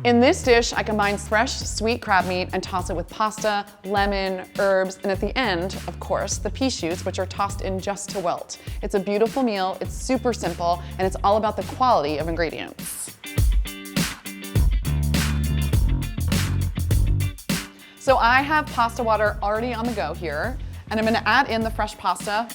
In this dish, I combine fresh, sweet crab meat and toss it with pasta, lemon, herbs, and at the end, of course, the pea shoots, which are tossed in just to wilt. It's a beautiful meal, it's super simple, and it's all about the quality of ingredients. So I have pasta water already on the go here, and I'm gonna add in the fresh pasta.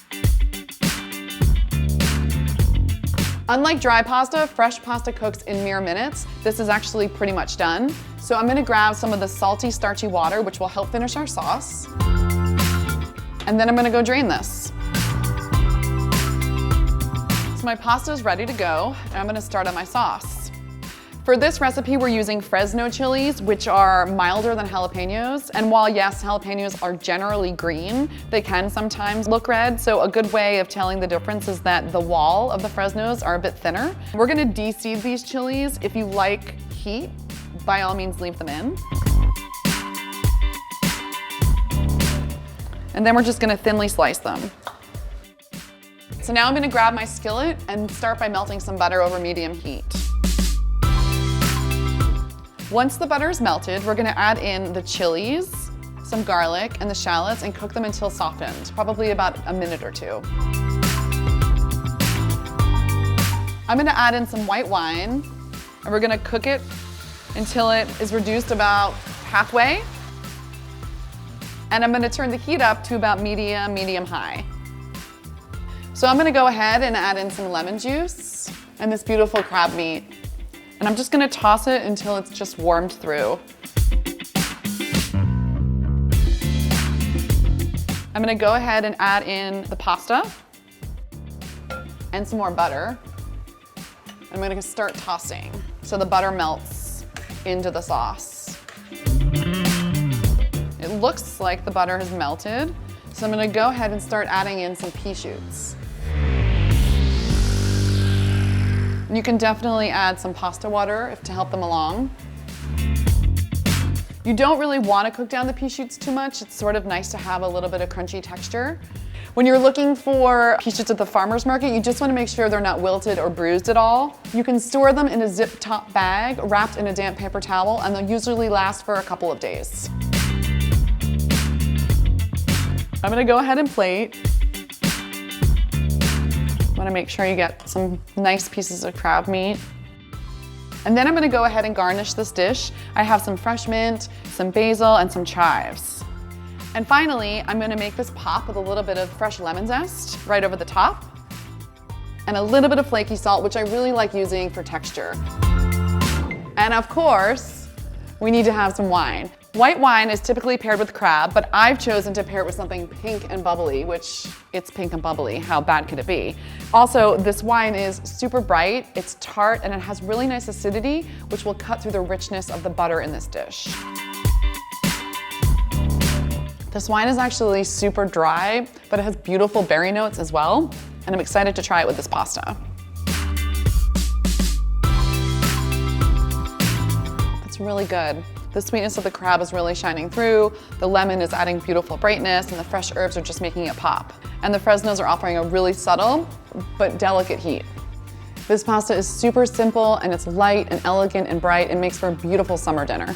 Unlike dry pasta, fresh pasta cooks in mere minutes. This is actually pretty much done. So I'm gonna grab some of the salty, starchy water, which will help finish our sauce. And then I'm gonna go drain this. So my pasta is ready to go, and I'm gonna start on my sauce. For this recipe, we're using Fresno chilies, which are milder than jalapenos. And while yes, jalapenos are generally green, they can sometimes look red. So a good way of telling the difference is that the wall of the Fresnos are a bit thinner. We're gonna de-seed these chilies. If you like heat, by all means leave them in. And then we're just gonna thinly slice them. So now I'm gonna grab my skillet and start by melting some butter over medium heat. Once the butter is melted, we're gonna add in the chilies, some garlic, and the shallots and cook them until softened, probably about a minute or two. I'm gonna add in some white wine, and we're gonna cook it until it is reduced about halfway. And I'm gonna turn the heat up to about medium-high. So I'm gonna go ahead and add in some lemon juice and this beautiful crab meat. And I'm just gonna toss it until it's just warmed through. I'm gonna go ahead and add in the pasta and some more butter. I'm gonna start tossing so the butter melts into the sauce. It looks like the butter has melted, so I'm gonna go ahead and start adding in some pea shoots. You can definitely add some pasta water to help them along. You don't really want to cook down the pea shoots too much. It's sort of nice to have a little bit of crunchy texture. When you're looking for pea shoots at the farmer's market, you just want to make sure they're not wilted or bruised at all. You can store them in a zip top bag wrapped in a damp paper towel, and they'll usually last for a couple of days. I'm gonna go ahead and plate. I want to make sure you get some nice pieces of crab meat. And then I'm going to go ahead and garnish this dish. I have some fresh mint, some basil, and some chives. And finally, I'm going to make this pop with a little bit of fresh lemon zest right over the top, and a little bit of flaky salt, which I really like using for texture. And of course, we need to have some wine. White wine is typically paired with crab, but I've chosen to pair it with something pink and bubbly, which it's pink and bubbly. How bad could it be? Also, this wine is super bright, it's tart, and it has really nice acidity, which will cut through the richness of the butter in this dish. This wine is actually super dry, but it has beautiful berry notes as well, and I'm excited to try it with this pasta. It's really good. The sweetness of the crab is really shining through, the lemon is adding beautiful brightness, and the fresh herbs are just making it pop. And the Fresnos are offering a really subtle but delicate heat. This pasta is super simple, and it's light and elegant and bright and makes for a beautiful summer dinner.